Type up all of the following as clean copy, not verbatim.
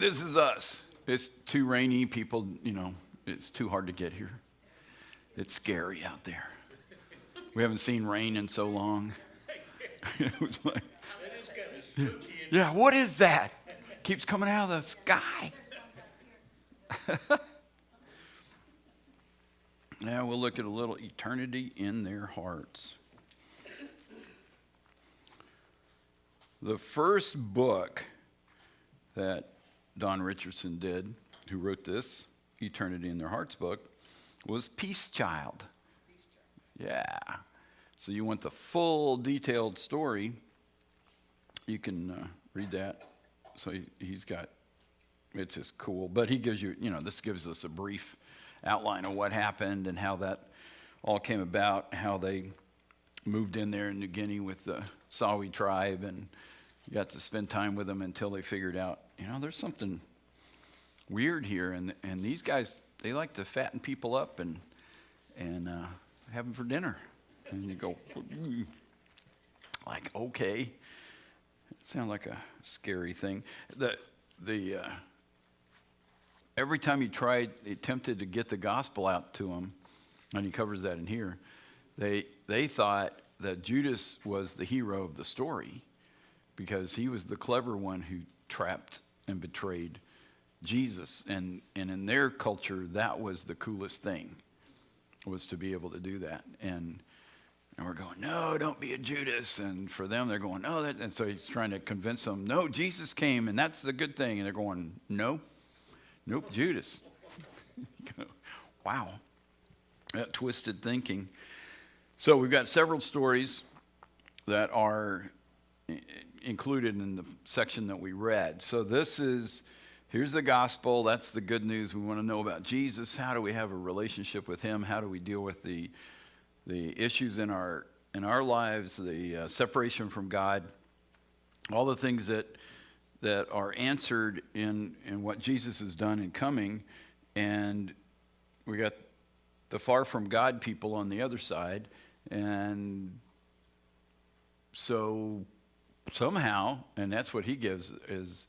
this is us. It's too rainy. People, it's too hard to get here. It's scary out there. We haven't seen rain in so long. It was like, yeah, what is that? Keeps coming out of the sky. Now we'll look at a little eternity in their hearts. The first book that Don Richardson did, who wrote this Eternity in Their Hearts book, was Peace Child. Yeah. So you want the full detailed story, you can read that. So he's got, it's just cool. But he gives you, this gives us a brief outline of what happened and how that all came about, how they moved in there in New Guinea with the Sawi tribe and got to spend time with them until they figured out, there's something weird here. And these guys, they like to fatten people up and have them for dinner. And you go, like, okay. It sounds like a scary thing. Every time he attempted to get the gospel out to them, and he covers that in here, they thought that Judas was the hero of the story because he was the clever one who trapped and betrayed Jesus. And in their culture, that was the coolest thing, was to be able to do that. And we're going, no, don't be a Judas. And for them, they're going, no. And so he's trying to convince them, no, Jesus came, and that's the good thing. And they're going, no, nope, Judas. Wow, that twisted thinking. So we've got several stories that are included in the section that we read. So here's the gospel. That's the good news. We want to know about Jesus. How do we have a relationship with him? How do we deal with the issues in our lives, the separation from God, all the things that are answered in what Jesus has done in coming. And we got the far from God people on the other side. And so somehow, and that's what he gives, is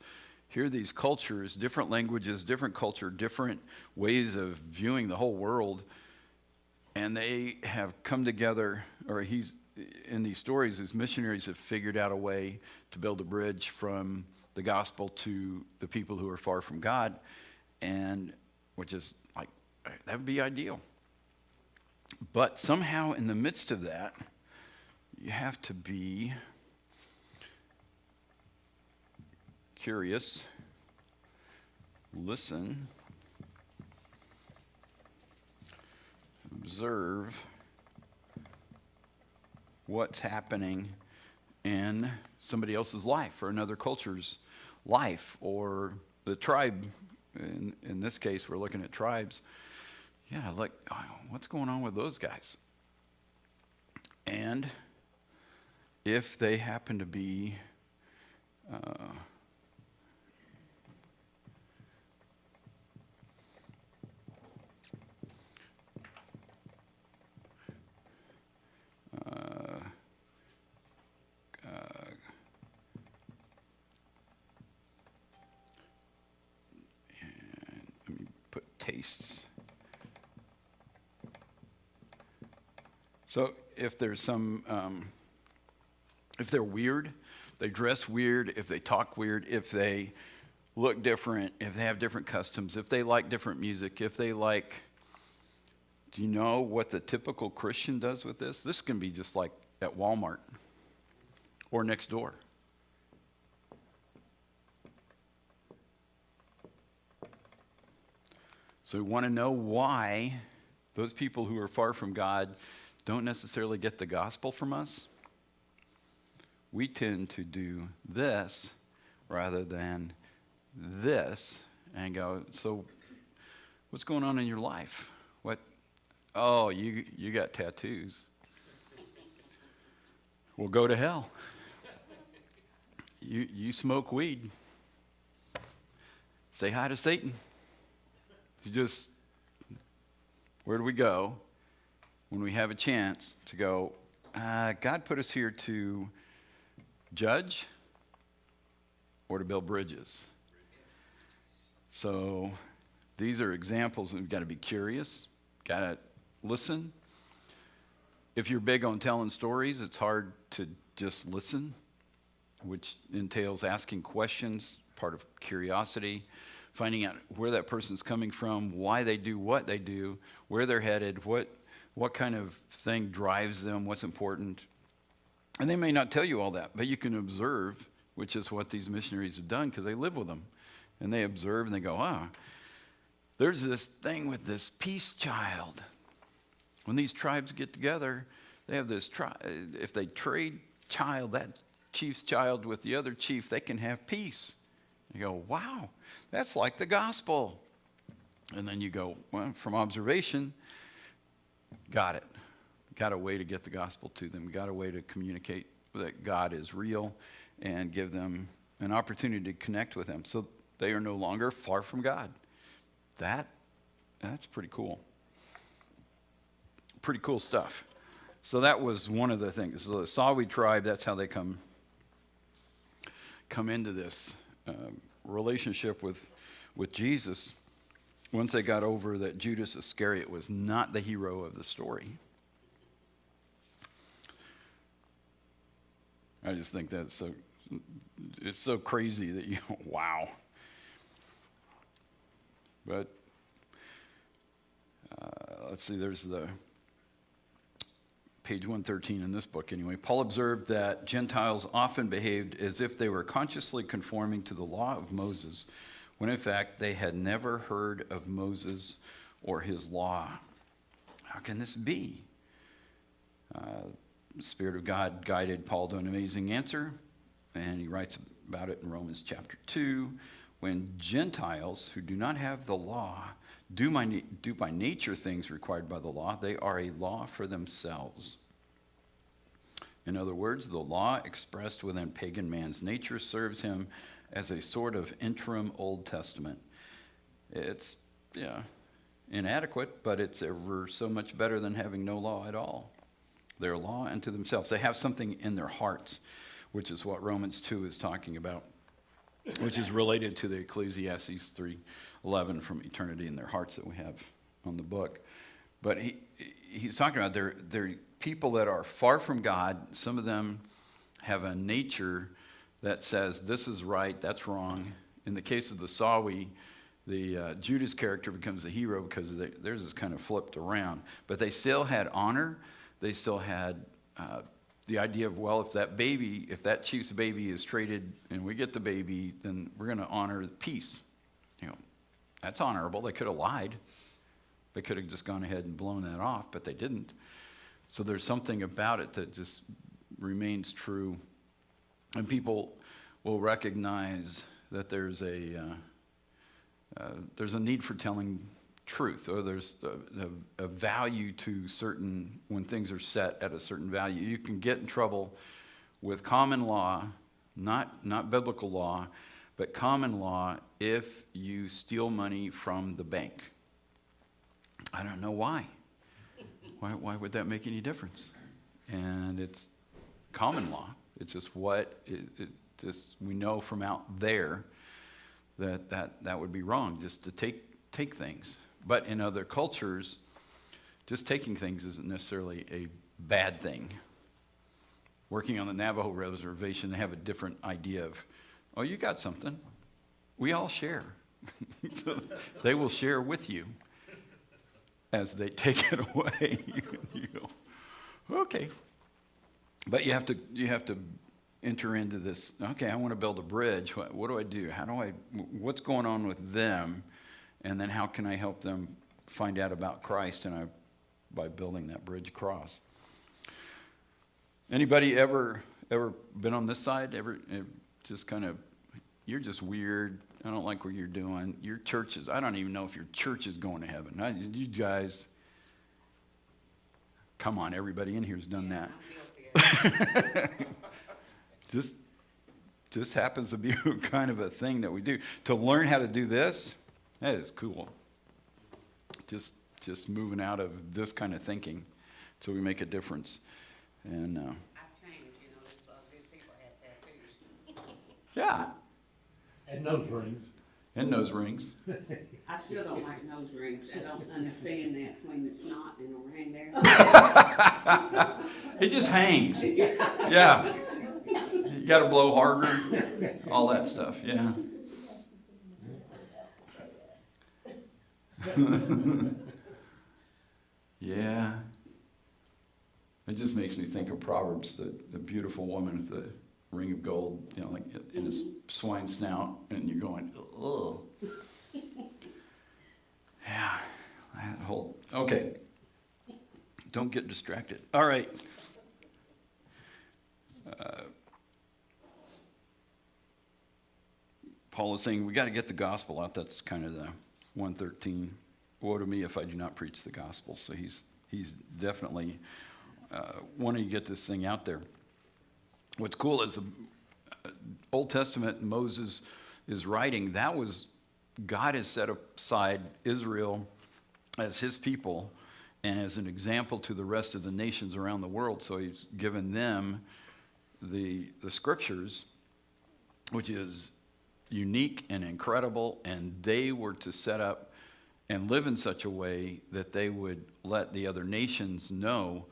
here are these cultures, different languages, different culture, different ways of viewing the whole world. And they have come together, or in these stories, his missionaries have figured out a way to build a bridge from the gospel to the people who are far from God, and which is like, that would be ideal. But somehow in the midst of that, you have to be curious, listen, observe what's happening in somebody else's life or another culture's life or the tribe. In this case, we're looking at tribes. Yeah, like, what's going on with those guys? And if they happen to be tastes. So if there's if they're weird, they dress weird, if they talk weird, if they look different, if they have different customs, if they like different music, if they like, do you know what the typical Christian does with this? This can be just like at Walmart or next door. So we want to know why those people who are far from God don't necessarily get the gospel from us. We tend to do this rather than this and go, so what's going on in your life? What? Oh, you got tattoos. Well, go to hell. You smoke weed. Say hi to Satan. Where do we go when we have a chance to go, God put us here to judge or to build bridges? So these are examples. We've got to be curious, got to listen. If you're big on telling stories, it's hard to just listen, which entails asking questions, part of curiosity, finding out where that person's coming from, why they do what they do, where they're headed, what kind of thing drives them, what's important. And they may not tell you all that, but you can observe, which is what these missionaries have done because they live with them. And they observe and they go, there's this thing with this peace child. When these tribes get together, they have this if they trade that chief's child with the other chief, they can have peace. You go, wow, that's like the gospel. And then you go, well, from observation, got it. Got a way to get the gospel to them. Got a way to communicate that God is real and give them an opportunity to connect with him. So they are no longer far from God. That's pretty cool. Pretty cool stuff. So that was one of the things. So the Sawi tribe, that's how they come into this relationship with Jesus. Once they got over that Judas Iscariot was not the hero of the story. I just think that's it's so crazy that you go, wow. But let's see, there's the page 113 in this book anyway. Paul observed that Gentiles often behaved as if they were consciously conforming to the law of Moses, when in fact they had never heard of Moses or his law. How can this be? The Spirit of God guided Paul to an amazing answer, and he writes about it in Romans chapter 2. When Gentiles who do not have the law do by nature things required by the law, they are a law for themselves. In other words, the law expressed within pagan man's nature serves him as a sort of interim Old Testament. It's, inadequate, but it's ever so much better than having no law at all. They're a law unto themselves. They have something in their hearts, which is what Romans 2 is talking about, which is related to the Ecclesiastes 3:11 from eternity in their hearts that we have on the book. But he's talking about they're people that are far from God. Some of them have a nature that says this is right, that's wrong. In the case of the Sawi, the Judas character becomes the hero because theirs is kind of flipped around. But they still had honor. They still had the idea of, well, if that chief's baby is traded and we get the baby, then we're going to honor peace. That's honorable. They could have lied. They could have just gone ahead and blown that off, but they didn't. So there's something about it that just remains true. And people will recognize that there's a need for telling truth, or there's a value to certain, when things are set at a certain value. You can get in trouble with common law, not biblical law, but common law if you steal money from the bank. I don't know why. Why would that make any difference? And it's common law. It's just we know from out there that would be wrong, just to take things. But in other cultures, just taking things isn't necessarily a bad thing. Working on the Navajo reservation, they have a different idea of, oh, you got something. We all share. They will share with you as they take it away. You go, okay. But you have to enter into this, okay, I want to build a bridge. What do I do? What's going on with them? And then how can I help them find out about Christ by building that bridge across? Anybody ever been on this side? Ever just kind of, you're just weird. I don't like what you're doing. Your church I don't even know if your church is going to heaven. You guys, come on, everybody in here has done that. Just happens to be kind of a thing that we do. To learn how to do this, that is cool. Just moving out of this kind of thinking so we make a difference. And I've changed, these people have tattoos. yeah. And nose rings. And nose rings. I still don't like nose rings. I don't understand that between the snot and the ring there. It just hangs. Yeah. You got to blow harder. All that stuff. Yeah. Yeah. It just makes me think of Proverbs, the beautiful woman with the ring of gold, you know, like in his swine snout, and you're going, ugh. Yeah, that whole, okay. Don't get distracted. All right. Paul is saying we got to get the gospel out. That's kind of the 113. Woe to me if I do not preach the gospel. So he's definitely wanting to get this thing out there. What's cool is the Old Testament, Moses is writing, that was, God has set aside Israel as his people and as an example to the rest of the nations around the world. So he's given them the scriptures, which is unique and incredible, and they were to set up and live in such a way that they would let the other nations know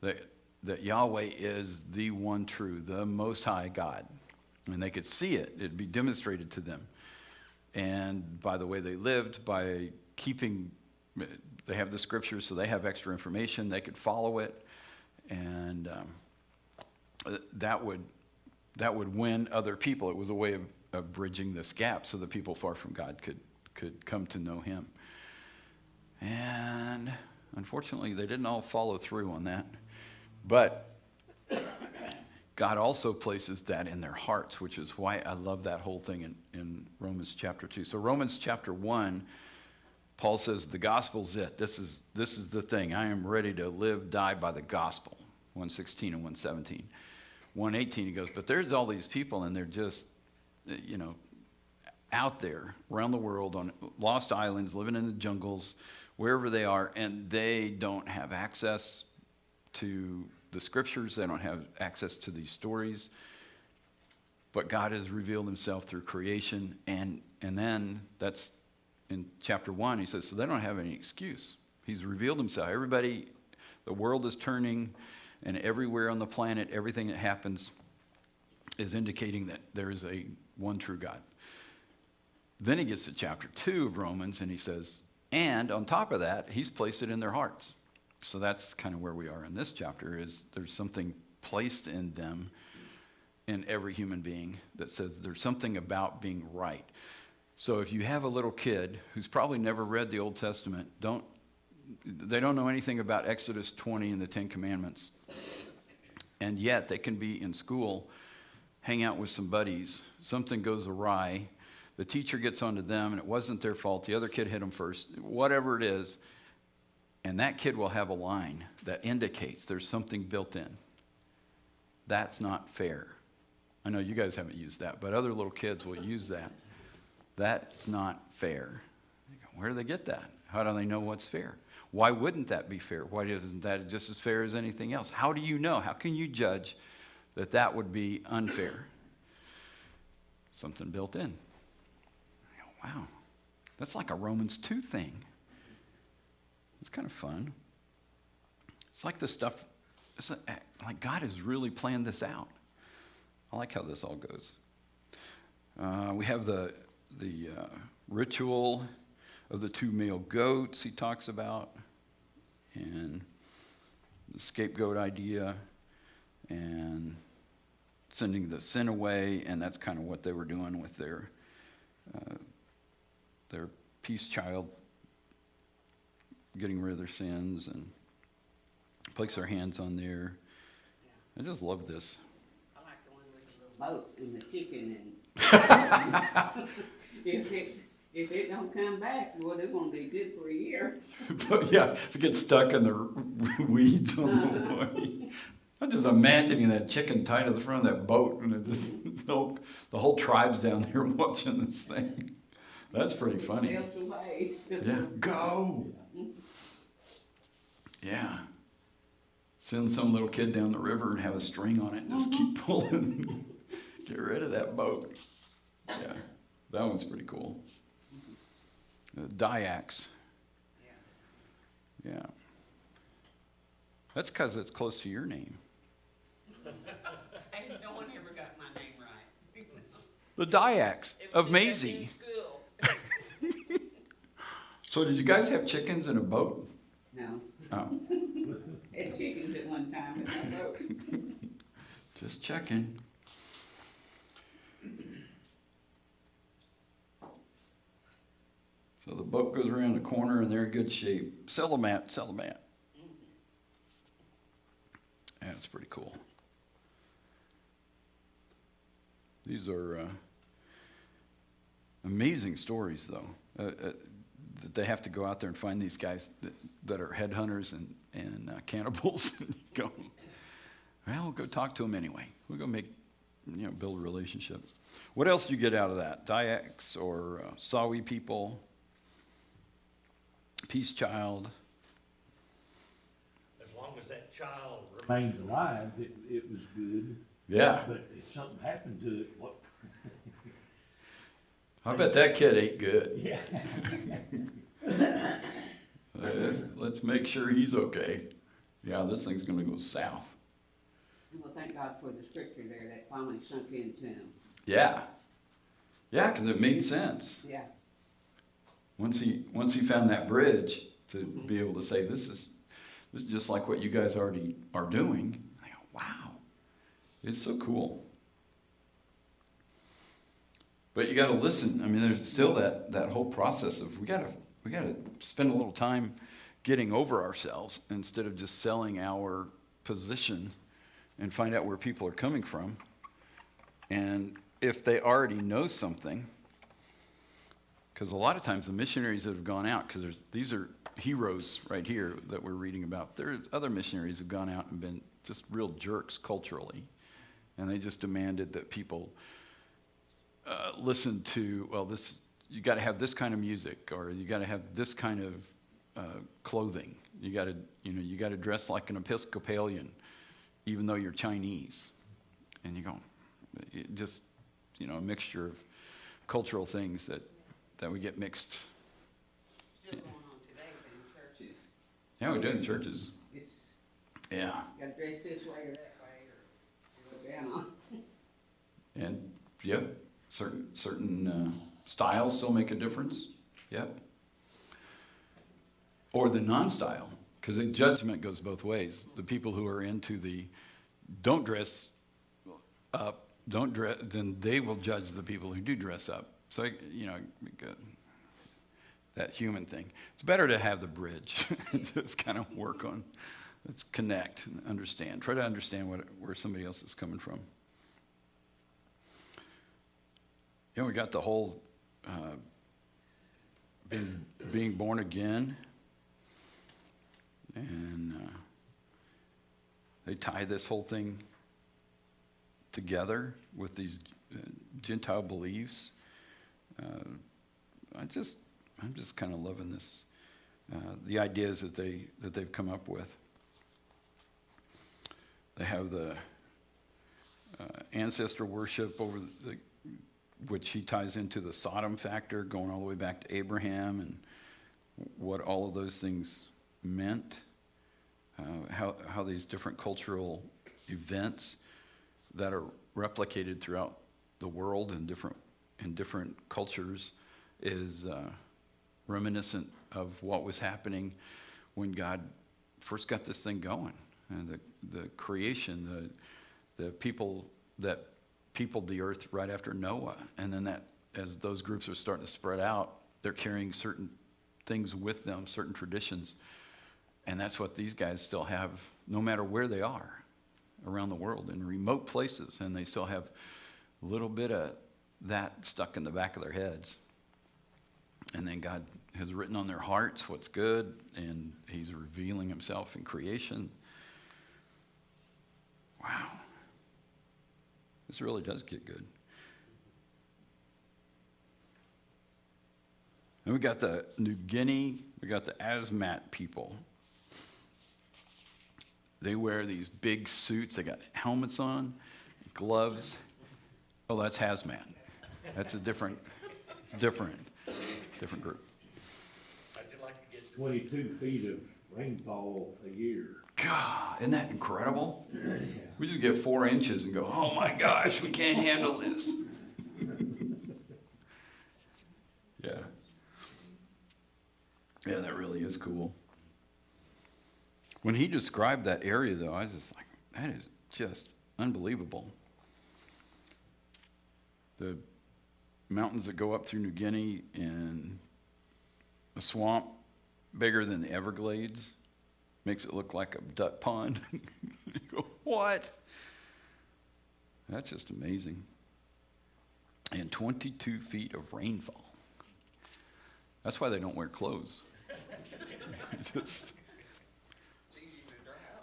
that Yahweh is the one true, the Most High God. And they could see it. It'd be demonstrated to them. And by the way they lived, by keeping, they have the scriptures, so they have extra information. They could follow it. And that would win other people. It was a way of bridging this gap so that people far from God could come to know him. And unfortunately, they didn't all follow through on that. But God also places that in their hearts, which is why I love that whole thing in Romans chapter 2. So Romans chapter 1, Paul says the gospel's it. This is the thing. I am ready to live, die by the gospel. 1:16 and 1:17. 1:18 he goes, but there's all these people and they're just, you know, out there around the world on lost islands, living in the jungles, wherever they are, and they don't have access to the scriptures. They don't have access to these stories. But God has revealed himself through creation. And then that's in chapter 1. He says, so they don't have any excuse. He's revealed himself. Everybody, the world is turning, and everywhere on the planet, everything that happens is indicating that there is a one true God. Then he gets to chapter 2 of Romans, and he says, and on top of that, he's placed it in their hearts. So that's kind of where we are in this chapter, is there's something placed in them, in every human being, that says there's something about being right. So if you have a little kid who's probably never read the Old Testament, they don't know anything about Exodus 20 and the Ten Commandments, and yet they can be in school, hang out with some buddies, something goes awry, the teacher gets onto them, and it wasn't their fault, the other kid hit them first, whatever it is, and that kid will have a line that indicates there's something built in. That's not fair. I know you guys haven't used that, but other little kids will use that. That's not fair. Where do they get that? How do they know what's fair? Why wouldn't that be fair? Why isn't that just as fair as anything else? How do you know? How can you judge that that would be unfair? Something built in. Wow, that's like a Romans 2 thing. It's kind of fun. It's like the stuff, it's like God has really planned this out. I like how this all goes. We have the ritual of the 2 male goats he talks about, and the scapegoat idea, and sending the sin away, and that's kind of what they were doing with their peace child, getting rid of their sins, and place their hands on there. I just love this. I like the one with the little boat and the chicken, and if it don't come back, well, they're going to be good for a year. But yeah, if it gets stuck in the weeds on the way. I'm just imagining that chicken tied to the front of that boat, and it just, the whole tribe's down there watching this thing. That's pretty funny. Yeah, go. Yeah. Send some little kid down the river and have a string on it and just keep pulling. Get rid of that boat. Yeah. That one's pretty cool. Dayaks. Yeah. That's because it's close to your name. Hey, no one ever got my name right. The Dayaks It of was Maisie. in school. So did you guys have chickens in a boat? No, Oh, had chickens at one time in my boat. just checking. So the boat goes around the corner and they're in good shape. Sell them at. Yeah, it's pretty cool. These are amazing stories, though. That they have to go out there and find these guys that are headhunters and cannibals. And go, well, we'll go talk to them anyway. We'll go build a relationship. What else do you get out of that? Dayaks or Sawi people? Peace child. As long as that child remained alive, it was good. Yeah. But if something happened to it, what? I bet that kid ate good. Yeah. Let's make sure he's okay. Yeah, this thing's going to go south. Well, thank God for the scripture there that finally sunk into him. Yeah. Yeah, because it made sense. Yeah. Once he found that bridge to be able to say, this is just like what you guys already are doing. I go, wow. It's so cool. But you got to listen. I mean, there's still that whole process of we got to spend a little time getting over ourselves instead of just selling our position and find out where people are coming from. And if they already know something, because a lot of times the missionaries that have gone out, because these are heroes right here that we're reading about. There are other missionaries who have gone out and been just real jerks culturally, and they just demanded that people listen to, well, this, you got to have this kind of music, or you got to have this kind of clothing. You got to dress like an Episcopalian, even though you're Chinese. And you go, just a mixture of cultural things that we get mixed. Still going on today in churches. Yeah, we do in churches. It's, Yeah. got to dress this way or that way or go down on. And yep, certain styles still make a difference. Yep. Or the non-style, because the judgment goes both ways. The people who are into the don't dress up, then they will judge the people who do dress up. So that human thing. It's better to have the bridge, just kind of work on. Let's connect and understand. Try to understand where somebody else is coming from. We got the whole being born again, and they tie this whole thing together with these Gentile beliefs. I'm just kind of loving this, the ideas that they've come up with. They have the ancestor worship which he ties into the Sodom factor, going all the way back to Abraham and what all of those things meant. How these different cultural events that are replicated throughout the world in different cultures is reminiscent of what was happening when God first got this thing going, and the creation, the people that peopled the earth right after Noah, and then that as those groups are starting to spread out, they're carrying certain things with them, certain traditions, and that's what these guys still have, no matter where they are around the world, in remote places, and they still have a little bit of that stuck in the back of their heads. And then God has written on their hearts what's good, and he's revealing himself in creation. Wow. This really does get good. And we got the New Guinea, we got the Asmat people. They wear these big suits, they got helmets on, gloves. Oh, that's hazmat. That's a different It's different group. 22 feet of rainfall a year. God, isn't that incredible? We just get 4 inches and go, oh my gosh, we can't handle this. Yeah. Yeah, that really is cool. When he described that area, though, I was just like, that is just unbelievable. The mountains that go up through New Guinea and a swamp bigger than the Everglades makes it look like a duck pond. You go, what? That's just amazing. And 22 feet of rainfall. That's why they don't wear clothes.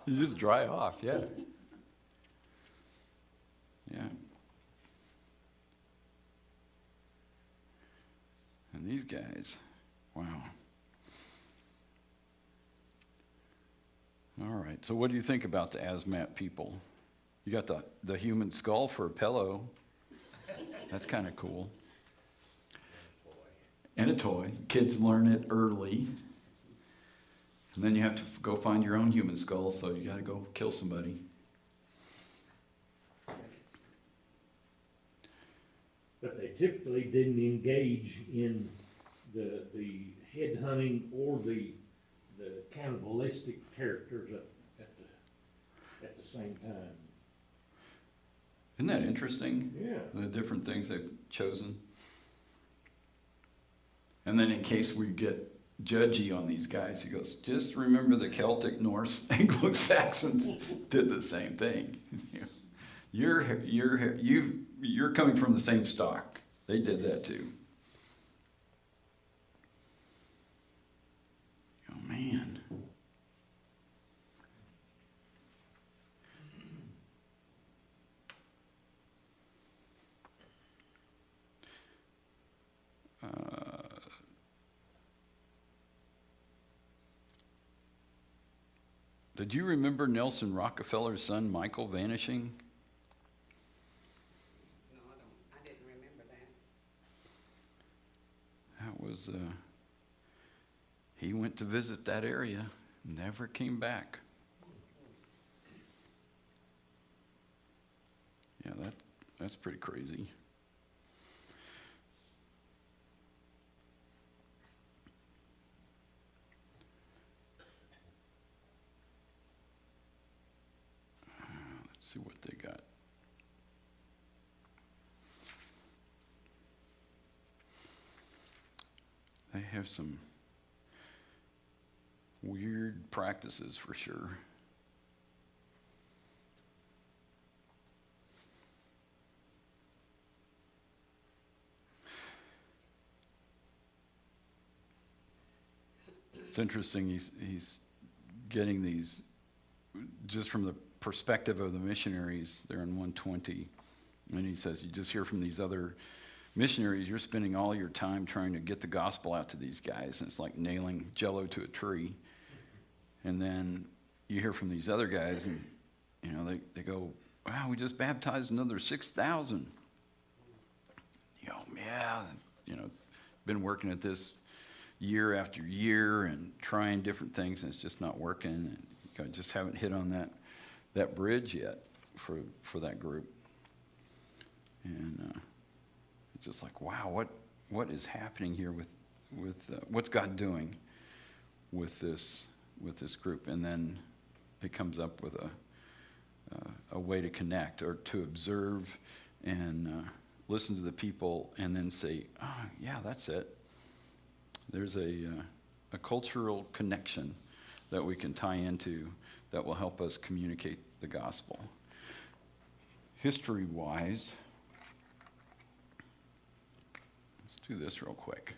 You just dry off, yeah. Yeah. And these guys, wow. All right, so what do you think about the Asmat people? You got the human skull for a pillow. That's kind of cool. And a toy. Kids learn it early. And then you have to go find your own human skull, so you got to go kill somebody. But they typically didn't engage in the head hunting or the cannibalistic characters at the same time. Isn't that interesting? Yeah. The different things they've chosen. And then in case we get judgy on these guys, he goes, just remember the Celtic, Norse, Anglo-Saxons did the same thing. You're coming from the same stock. They did that too. Oh man. Did you remember Nelson Rockefeller's son Michael vanishing? No, I didn't remember that. That was, he went to visit that area, never came back. Yeah, that's pretty crazy. Let's see what they got. They have some weird practices for sure. It's interesting, he's getting these just from the perspective of the missionaries. They're in 120, and he says, you just hear from these other missionaries, you're spending all your time trying to get the gospel out to these guys, and it's like nailing jello to a tree. And then you hear from these other guys, and they go, wow, we just baptized another 6,000. You go, yeah, been working at this year after year and trying different things, and it's just not working. And you just haven't hit on that bridge yet for that group. And it's just like, wow, what is happening here with what's God doing with this group? And then it comes up with a way to connect or to observe and listen to the people, and then say, oh yeah, that's it. There's a cultural connection that we can tie into that will help us communicate the gospel. History-wise, let's do this real quick.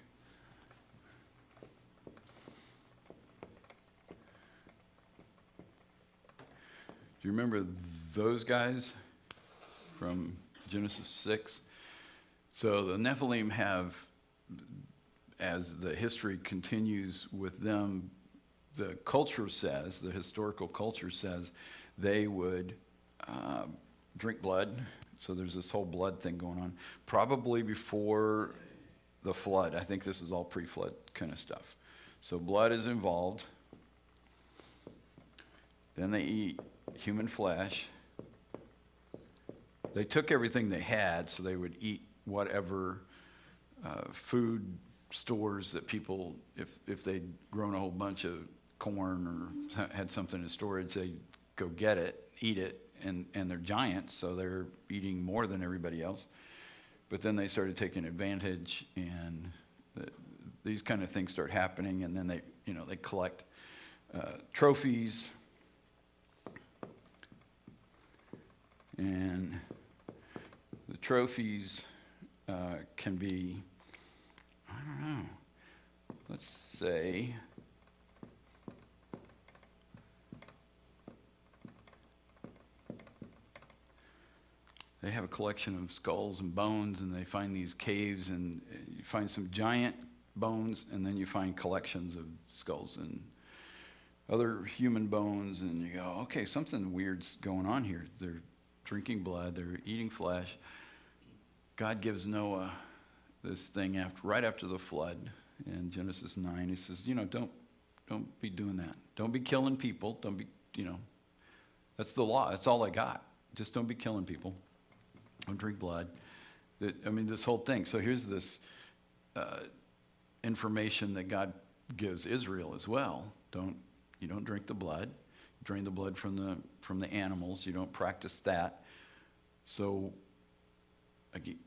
Do you remember those guys from Genesis 6? So the Nephilim have, as the history continues with them, the culture says, the historical culture says, they would drink blood. So there's this whole blood thing going on. Probably before the flood. I think this is all pre-flood kind of stuff. So blood is involved. Then they eat human flesh. They took everything they had, so they would eat whatever food stores that people, if they'd grown a whole bunch of corn or had something in storage, they'd go get it, eat it, and they're giants, so they're eating more than everybody else. But then they started taking advantage, and these kind of things start happening, and then they collect trophies, and the trophies can be, I don't know, let's say, they have a collection of skulls and bones, and they find these caves, and you find some giant bones, and then you find collections of skulls and other human bones, and you go, okay, something weird's going on here. They're drinking blood, they're eating flesh. God gives Noah this thing right after the flood in Genesis 9. He says, don't be doing that. Don't be killing people. Don't be, that's the law. That's all I got. Just don't be killing people. Don't drink blood. This whole thing. So here's this information that God gives Israel as well. You don't drink the blood. Drain the blood from the animals. You don't practice that. So again,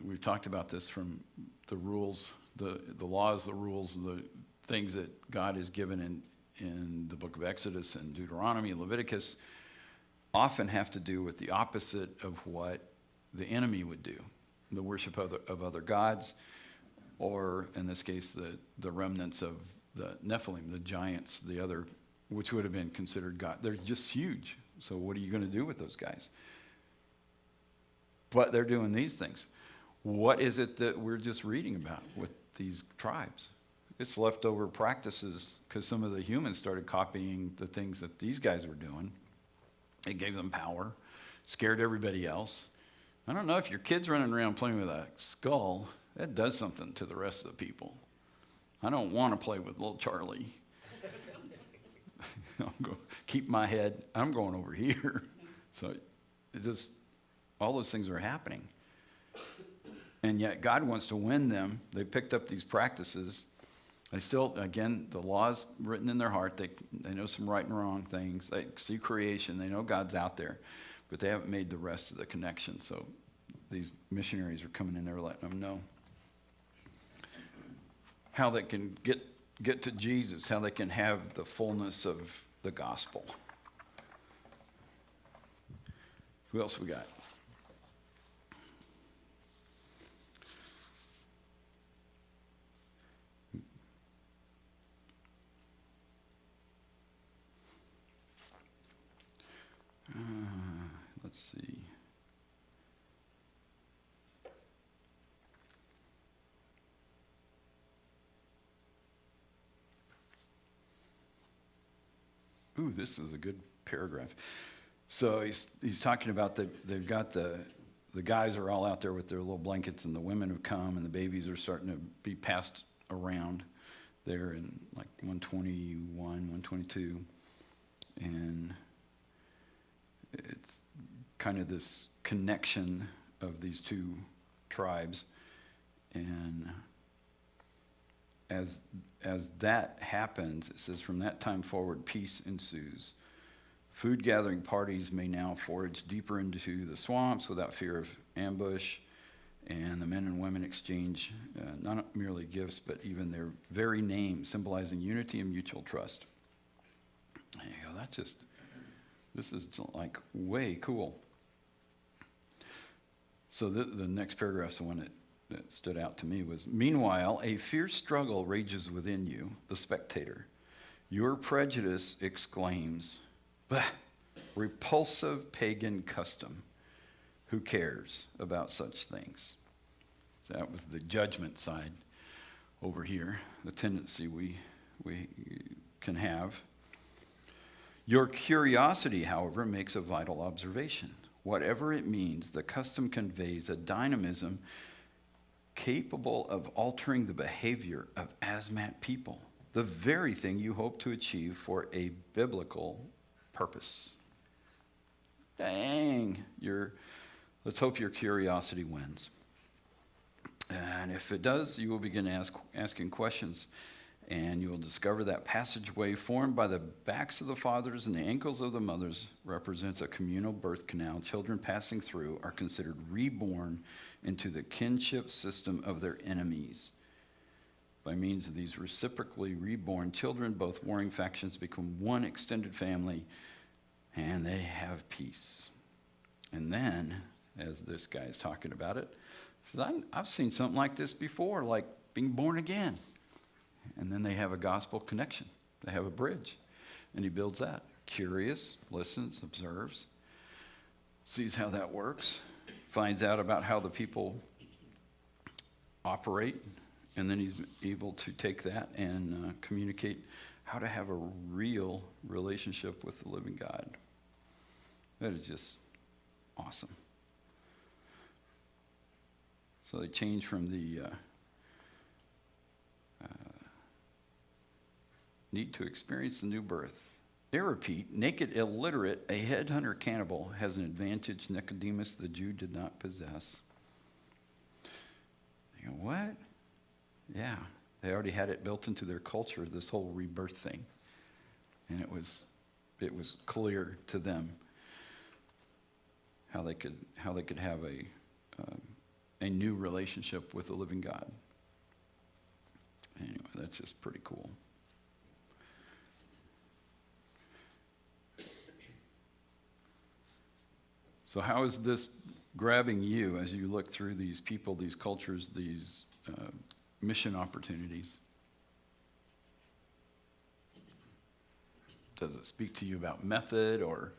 we've talked about this from the rules, the laws, the rules, the things that God has given in the book of Exodus and Deuteronomy and Leviticus often have to do with the opposite of what the enemy would do, the worship of other gods, or in this case, the remnants of the Nephilim, the giants, the other, which would have been considered God. They're just huge. So what are you going to do with those guys? But they're doing these things. What is it that we're just reading about with these tribes? It's leftover practices because some of the humans started copying the things that these guys were doing. It gave them power, scared everybody else. I don't know if your kid's running around playing with a skull, that does something to the rest of the people. I don't want to play with little Charlie. I'm going to keep my head, I'm going over here. So all those things are happening. And yet God wants to win them. They picked up these practices. They still, again, the law's written in their heart. They know some right and wrong things. They see creation. They know God's out there. But they haven't made the rest of the connection. So these missionaries are coming in there letting them know how they can get to Jesus, how they can have the fullness of the gospel. Who else we got? Let's see. Ooh, this is a good paragraph. So he's talking about they've got the guys are all out there with their little blankets, and the women have come, and the babies are starting to be passed around there in like 121, 122, and it's kind of this connection of these two tribes, and as that happens, it says, from that time forward, peace ensues. Food gathering parties may now forage deeper into the swamps without fear of ambush, and the men and women exchange not merely gifts, but even their very names, symbolizing unity and mutual trust. There you go. This is like way cool. So the next paragraph's the one that stood out to me was, meanwhile, a fierce struggle rages within you, the spectator. Your prejudice exclaims, bah, repulsive pagan custom. Who cares about such things? So that was the judgment side over here, the tendency we can have. Your curiosity, however, makes a vital observation. Whatever it means, the custom conveys a dynamism capable of altering the behavior of asthmatic people, the very thing you hope to achieve for a biblical purpose. Dang, let's hope your curiosity wins. And if it does, you will begin asking questions, and you will discover that passageway formed by the backs of the fathers and the ankles of the mothers represents a communal birth canal. Children passing through are considered reborn into the kinship system of their enemies. By means of these reciprocally reborn children, both warring factions become one extended family, and they have peace. And then, as this guy is talking about it, he says, I've seen something like this before, like being born again. And then they have a gospel connection. They have a bridge. And he builds that. Curious, listens, observes, sees how that works, finds out about how the people operate, and then he's able to take that and communicate how to have a real relationship with the living God. That is just awesome. So they change from the need to experience the new birth. They repeat, naked, illiterate, a headhunter cannibal has an advantage Nicodemus the Jew did not possess. You go, what? Yeah, they already had it built into their culture, this whole rebirth thing. And it was clear to them how they could have a new relationship with the living God. Anyway, that's just pretty cool. So how is this grabbing you as you look through these people, these cultures, these mission opportunities? Does it speak to you about method or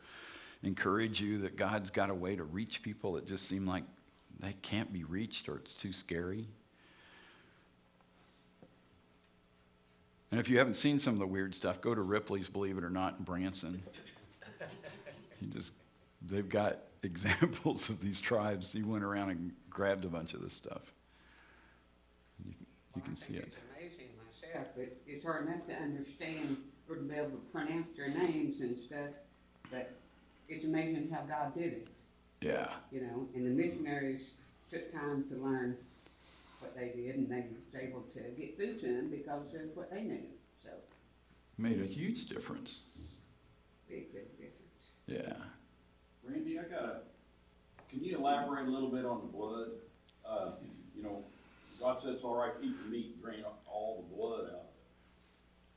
encourage you that God's got a way to reach people that just seem like they can't be reached or it's too scary? And if you haven't seen some of the weird stuff, go to Ripley's Believe It or Not in Branson. They've got examples of these tribes. He went around and grabbed a bunch of this stuff. You can see it. It's amazing myself. It's hard enough to understand or to be able to pronounce their names and stuff, but it's amazing how God did it. Yeah. You know, and the missionaries took time to learn what they did, and they was able to get food to them because of what they knew. So Made a huge difference. big difference. Yeah. Randy, can you elaborate a little bit on the blood? God said it's all right to eat the meat and drain all the blood out.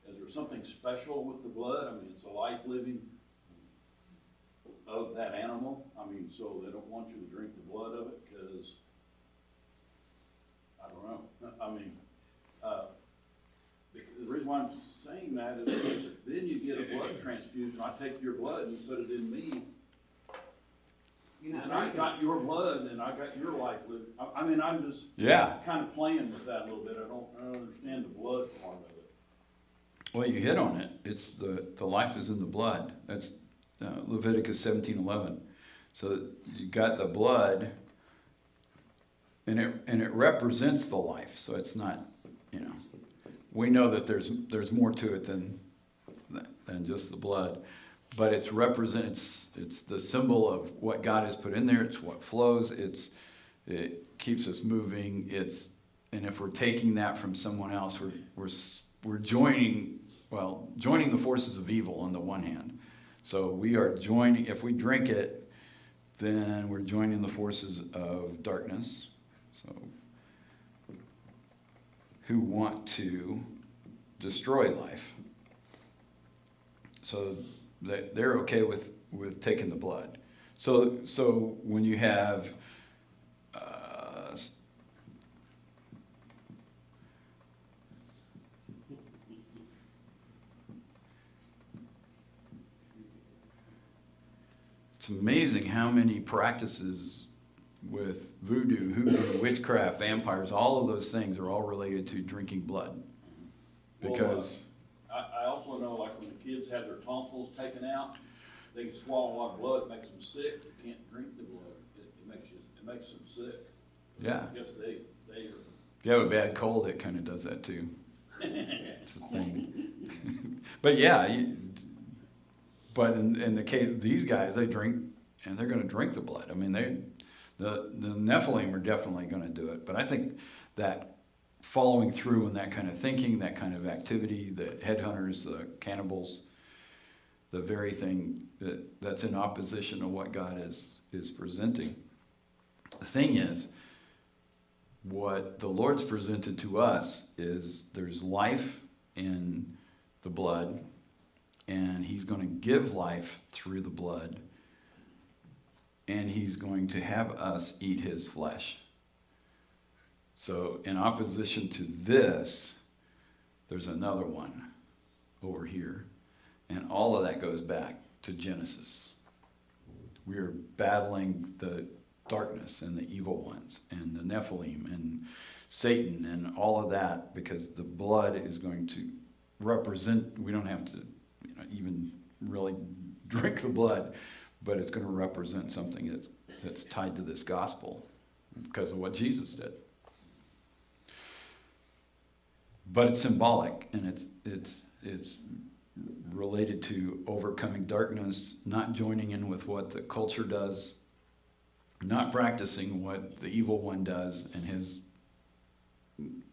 Is there something special with the blood? I mean, it's a life living of that animal. I mean, so they don't want you to drink the blood of it because, I don't know. I mean, the reason why I'm saying that is because then you get a blood transfusion. I take your blood and put it in me. And I got your blood, and I got your life living. I mean, I'm just kind of playing with that a little bit. I don't understand the blood part of it. Well, you hit on it. It's the life is in the blood. That's Leviticus 17:11. So you got the blood, and it represents the life. So it's not, we know that there's more to it than just the blood. But it's the symbol of what God has put in there. It's what flows. It keeps us moving. And if we're taking that from someone else, we're joining the forces of evil on the one hand. So we are joining. If we drink it, then we're joining the forces of darkness. So who want to destroy life. So they're okay with taking the blood. So when you have it's amazing how many practices with voodoo, hoodoo, witchcraft, vampires, all of those things are all related to drinking blood. Because I also know, like when the kids have their tonsils taken out, they can swallow a lot of blood. It makes them sick. You can't drink the blood. It makes them sick. yeah. I guess they are If you have a bad cold, it kind of does that too. It's a thing. But yeah, but in the case of these guys, they drink, and they're going to drink the blood. I mean, the Nephilim are definitely going to do it. But I think that following through in that kind of thinking, that kind of activity, the headhunters, the cannibals, the very thing that's in opposition to what God is presenting. The thing is, what the Lord's presented to us is there's life in the blood, and he's going to give life through the blood, and he's going to have us eat his flesh. So in opposition to this, there's another one over here, and all of that goes back to Genesis. We are battling the darkness and the evil ones and the Nephilim and Satan and all of that, because the blood is going to represent, we don't have to even really drink the blood, but it's going to represent something that's tied to this gospel because of what Jesus did. But it's symbolic, and it's related to overcoming darkness, not joining in with what the culture does, not practicing what the evil one does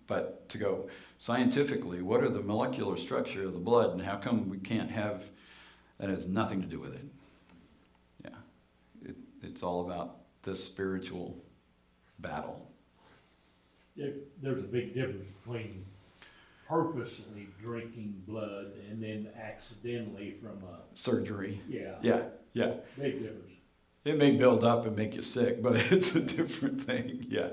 but to go scientifically, what are the molecular structure of the blood, and how come we can't have, that has nothing to do with it. Yeah, it's all about this spiritual battle. There's a big difference between purposely drinking blood and then accidentally from a Surgery. yeah Yeah. big difference. It may build up and make you sick, but it's a different thing. Yeah.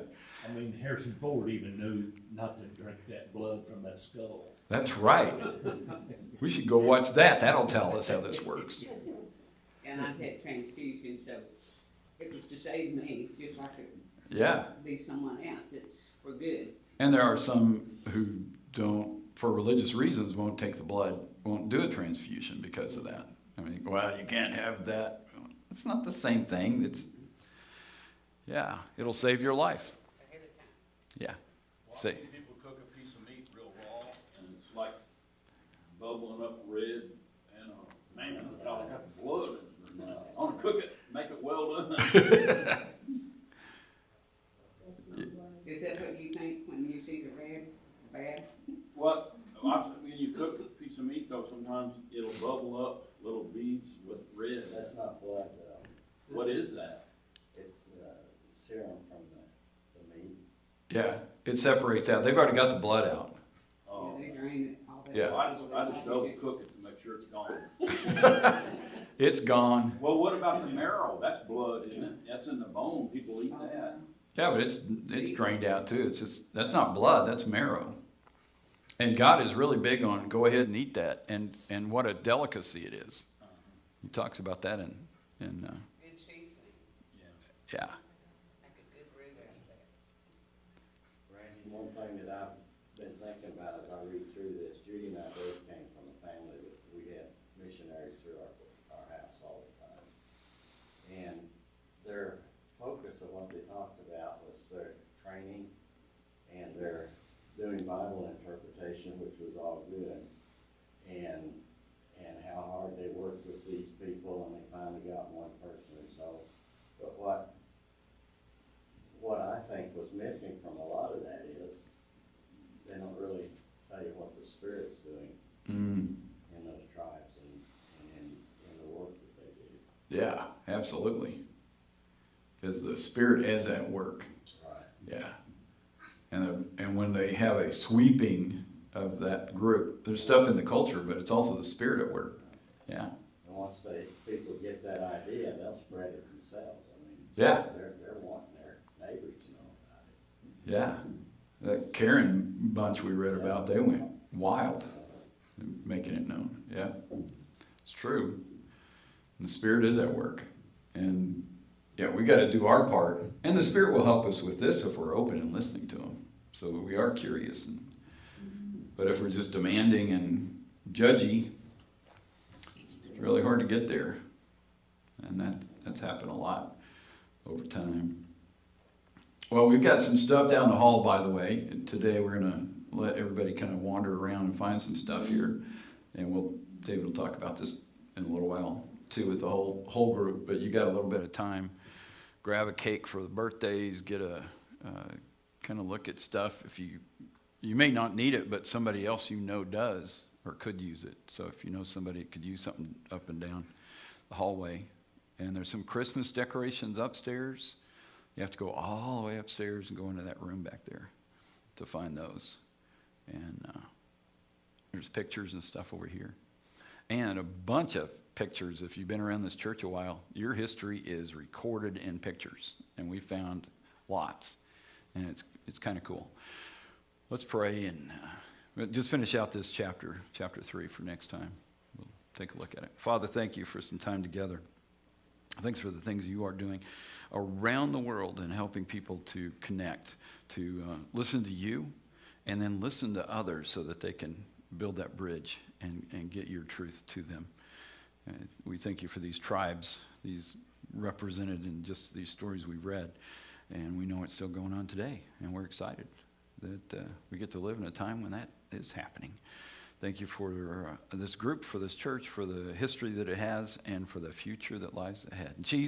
I mean, Harrison Ford even knew not to drink that blood from that skull. That's right. We should go watch that. That'll tell us how this works. And I've had transfusion, so it was to save me, just like it Yeah. be someone else. It's for good. And there are some who don't, for religious reasons, won't take the blood, won't do a transfusion because of that. I mean, well, you can't have that. It's not the same thing. Yeah, it'll save your life. Ahead of time. Yeah. Why Say, do people cook a piece of meat real raw and it's like bubbling up red and man, it's got blood. I want to cook it, make it well done. Is that what you think when you see the red, bad? What, when you cook a piece of meat though, sometimes it'll bubble up little beads with red. That's not blood though. What is that? It's serum from the meat. yeah, it separates out. They've already got the blood out. Oh. They drain it, all that. Yeah. I just double cook it to make sure it's gone. It's gone. Well, what about the marrow? That's blood, isn't it? That's in the bone. People eat that. Yeah, but it's drained out too. It's just, that's not blood, that's marrow. And God is really big on go ahead and eat that, and what a delicacy it is. He talks about that in Good seasoning, yeah. like a good root out of that. Randy, one thing that I've been thinking about as I read through this, Judy and I both came from a family that we had missionaries through our house all the time. And their focus of what they talked about was their training and their doing Bible interpretation, which was all good, and how hard they worked with these people, and they finally got one person or so. But what I think was missing from a lot of that is they don't really tell you what the Spirit's doing in those tribes and in the work that they do. Yeah, absolutely. Because the Spirit is at work. Right. Yeah. And when they have a sweeping of that group, there's stuff in the culture, but it's also the Spirit at work. Yeah. And once people get that idea, they'll spread it themselves. I mean, Yeah. they're wanting their neighbors to know about it. Yeah. That Karen bunch we read about, they went wild making it known. Yeah. It's true. And the Spirit is at work. And yeah, we got to do our part. And the Spirit will help us with this if we're open and listening to Him. So we are curious. But if we're just demanding and judgy, it's really hard to get there. And that's happened a lot over time. Well, we've got some stuff down the hall, by the way. And today we're going to let everybody kind of wander around and find some stuff here. And David will talk about this in a little while too with the whole group. But you got a little bit of time. Grab a cake for the birthdays. Get a kind of look at stuff. If you may not need it, but somebody else you know does or could use it. So if you know somebody that could use something up and down the hallway. And there's some Christmas decorations upstairs. You have to go all the way upstairs and go into that room back there to find those. And there's pictures and stuff over here. And a bunch of pictures. If you've been around this church a while, your history is recorded in pictures. And we found lots. And it's kind of cool. Let's pray and just finish out this chapter 3 for next time. We'll take a look at it. Father, thank you for some time together. Thanks for the things you are doing around the world and helping people to connect, to listen to you, and then listen to others so that they can build that bridge and get your truth to them. We thank you for these tribes, these represented in just these stories we read, and we know it's still going on today, and we're excited that we get to live in a time when that is happening. Thank you for this group, for this church, for the history that it has, and for the future that lies ahead. In Jesus'